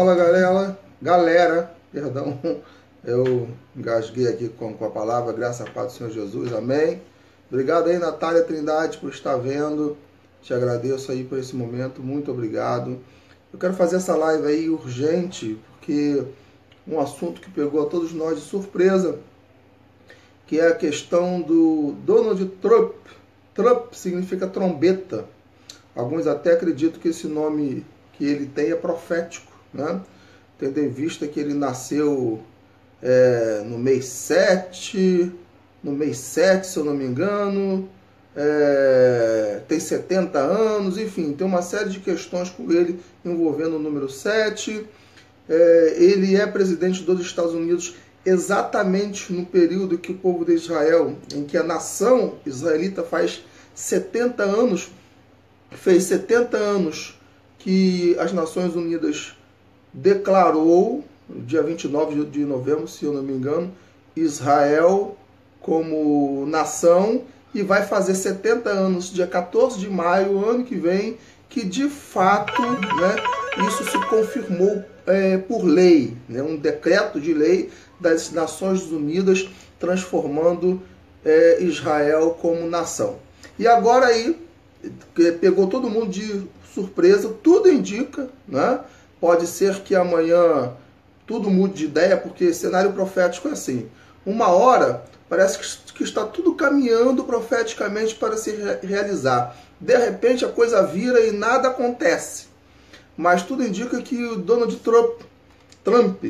Fala galera, perdão, eu engasguei aqui com a palavra, graças a paz do Senhor Jesus, amém. Obrigado aí, Natália Trindade, por estar vendo, te agradeço aí por esse momento, muito obrigado. Eu quero fazer essa live aí urgente, porque um assunto que pegou a todos nós de surpresa, que é a questão do Donald Trump. Trump significa trombeta. Alguns até acreditam que esse nome que ele tem é profético, né? Tendo em vista que ele nasceu no mês 7, se eu não me engano, tem 70 anos, enfim, tem uma série de questões com ele envolvendo o número 7. Ele é presidente dos Estados Unidos exatamente no período que o povo de Israel, em que a nação israelita faz 70 anos, fez 70 anos que as Nações Unidas declarou, dia 29 de novembro, se eu não me engano, Israel como nação, e vai fazer 70 anos, dia 14 de maio, ano que vem, que de fato, né, isso se confirmou por lei, né, um decreto de lei das Nações Unidas transformando Israel como nação. E agora aí, pegou todo mundo de surpresa, tudo indica, né? Pode ser que amanhã tudo mude de ideia, porque cenário profético é assim. Uma hora parece que está tudo caminhando profeticamente para se realizar. De repente a coisa vira e nada acontece. Mas tudo indica que o Donald Trump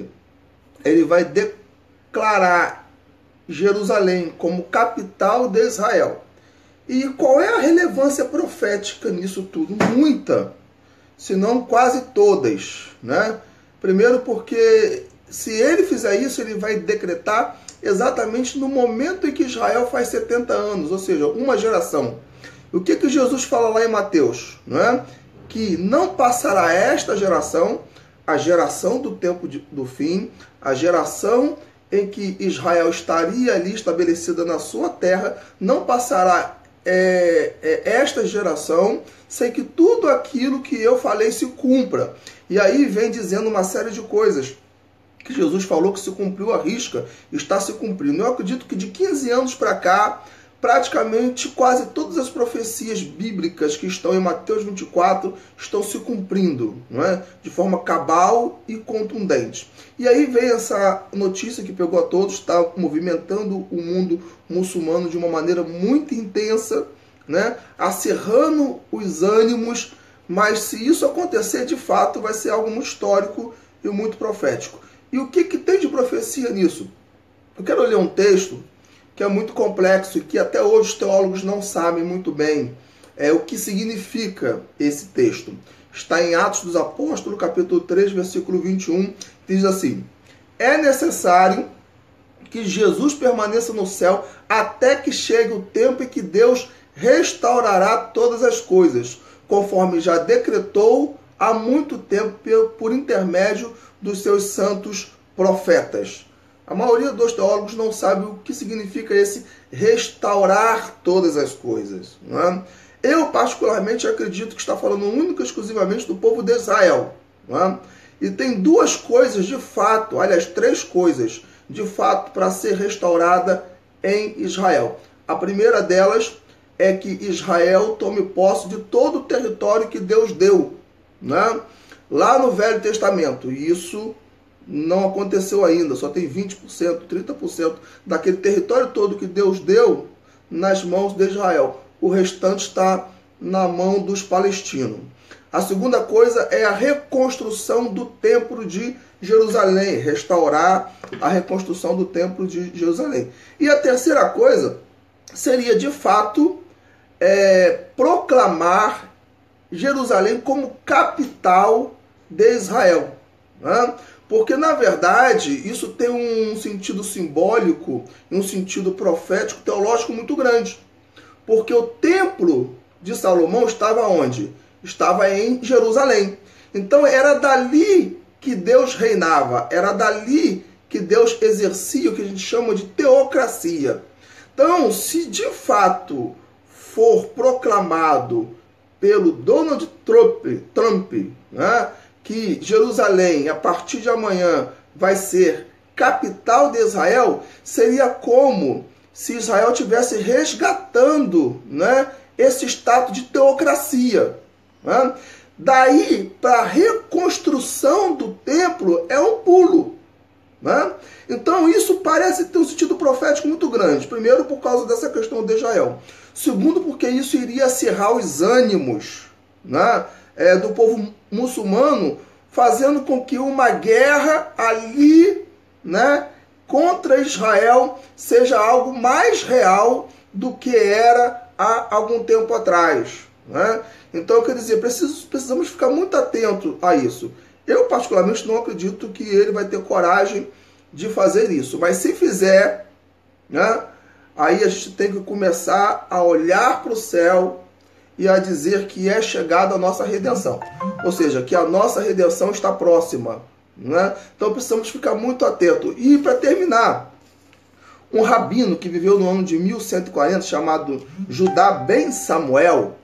ele vai declarar Jerusalém como capital de Israel. E qual é a relevância profética nisso tudo? Muita, se não quase todas, né? Primeiro porque se ele fizer isso, ele vai decretar exatamente no momento em que Israel faz 70 anos, ou seja, uma geração. O que Jesus fala lá em Mateus? Não é? Que não passará esta geração, a geração do tempo do fim, a geração em que Israel estaria ali estabelecida na sua terra, não passará esta geração sem que tudo aquilo que eu falei se cumpra. E aí vem dizendo uma série de coisas que Jesus falou que se cumpriu à risca, está se cumprindo. Eu acredito que de 15 anos para cá, praticamente quase todas as profecias bíblicas que estão em Mateus 24 estão se cumprindo, não é? De forma cabal e contundente. E aí vem essa notícia que pegou a todos, está movimentando o mundo muçulmano de uma maneira muito intensa, né? Acerrando os ânimos, mas se isso acontecer de fato vai ser algo muito histórico e muito profético. E o que tem de profecia nisso? Eu quero ler um texto que é muito complexo e que até hoje os teólogos não sabem muito bem o que significa esse texto. Está em Atos dos Apóstolos, capítulo 3, versículo 21, diz assim: é necessário que Jesus permaneça no céu até que chegue o tempo em que Deus restaurará todas as coisas, conforme já decretou há muito tempo por intermédio dos seus santos profetas. A maioria dos teólogos não sabe o que significa esse restaurar todas as coisas, não é? Eu, particularmente, acredito que está falando única e exclusivamente do povo de Israel, não é? E tem duas coisas de fato, aliás, três coisas de fato para ser restaurada em Israel. A primeira delas é que Israel tome posse de todo o território que Deus deu, né? Lá no Velho Testamento. E isso não aconteceu ainda, só tem 20%, 30% daquele território todo que Deus deu nas mãos de Israel. O restante está na mão dos palestinos. A segunda coisa é a reconstrução do templo de Jerusalém, restaurar a reconstrução do templo de Jerusalém. E a terceira coisa seria, de fato, proclamar Jerusalém como capital de Israel, né? Porque, na verdade, isso tem um sentido simbólico, um sentido profético, teológico muito grande. Porque o templo de Salomão estava onde? Estava em Jerusalém. Então, era dali que Deus reinava, era dali que Deus exercia o que a gente chama de teocracia. Então, se de fato for proclamado pelo Donald Trump, né, que Jerusalém, a partir de amanhã, vai ser capital de Israel, seria como se Israel estivesse resgatando, né, esse status de teocracia. Né? Daí para a reconstrução do templo é um pulo. Né? Então isso parece ter um sentido profético muito grande. Primeiro, por causa dessa questão de Israel. Segundo, porque isso iria acirrar os ânimos, né, do povo muçulmano, fazendo com que uma guerra ali, né, contra Israel seja algo mais real do que era há algum tempo atrás. Né? Então, quer dizer, precisamos ficar muito atentos a isso. Eu, particularmente, não acredito que ele vai ter coragem de fazer isso. Mas se fizer, né, aí a gente tem que começar a olhar para o céu e a dizer que é chegada a nossa redenção. Ou seja, que a nossa redenção está próxima. Né? Então precisamos ficar muito atentos. E para terminar, um rabino que viveu no ano de 1140, chamado Judá ben Samuel,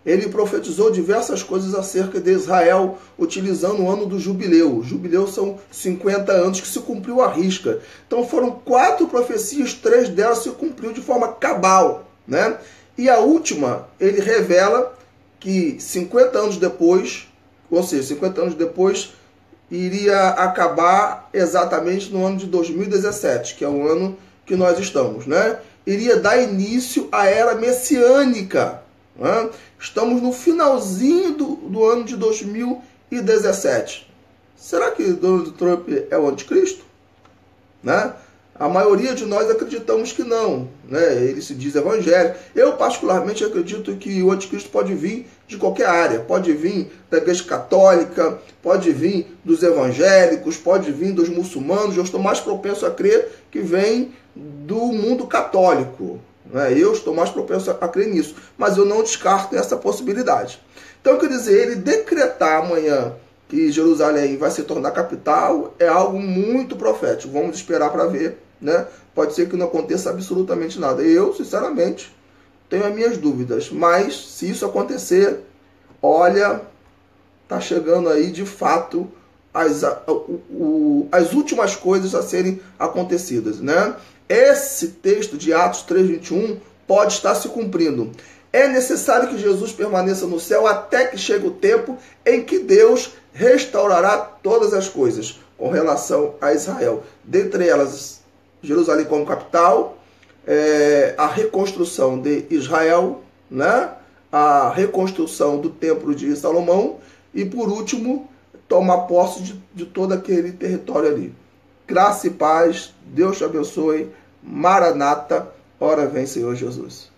ele profetizou diversas coisas acerca de Israel, utilizando o ano do jubileu. O jubileu são 50 anos que se cumpriu à risca. Então foram 4 profecias, 3 delas se cumpriu de forma cabal. Né? E a última, ele revela que 50 anos depois, ou seja, 50 anos depois, iria acabar exatamente no ano de 2017, que é o ano que nós estamos, né? Iria dar início à era messiânica. Né? Estamos no finalzinho do ano de 2017. Será que Donald Trump é o anticristo? Né? A maioria de nós acreditamos que não, né? Ele se diz evangélico. Eu, particularmente, acredito que o anticristo pode vir de qualquer área. Pode vir da igreja católica, pode vir dos evangélicos, pode vir dos muçulmanos. Eu estou mais propenso a crer que vem do mundo católico. Né? Eu estou mais propenso a crer nisso. Mas eu não descarto essa possibilidade. Então, quer dizer, ele decretar amanhã que Jerusalém vai se tornar capital é algo muito profético. Vamos esperar para ver. Né? Pode ser que não aconteça absolutamente nada. Eu, sinceramente, tenho as minhas dúvidas. Mas, se isso acontecer, olha, está chegando aí, de fato, as últimas coisas a serem acontecidas. Né? Esse texto de Atos 3:21 pode estar se cumprindo. É necessário que Jesus permaneça no céu até que chegue o tempo em que Deus restaurará todas as coisas com relação a Israel. Dentre elas, Jerusalém como capital, a reconstrução de Israel, né? A reconstrução do templo de Salomão e, por último, tomar posse de todo aquele território ali. Graça e paz, Deus te abençoe, Maranata, ora vem Senhor Jesus.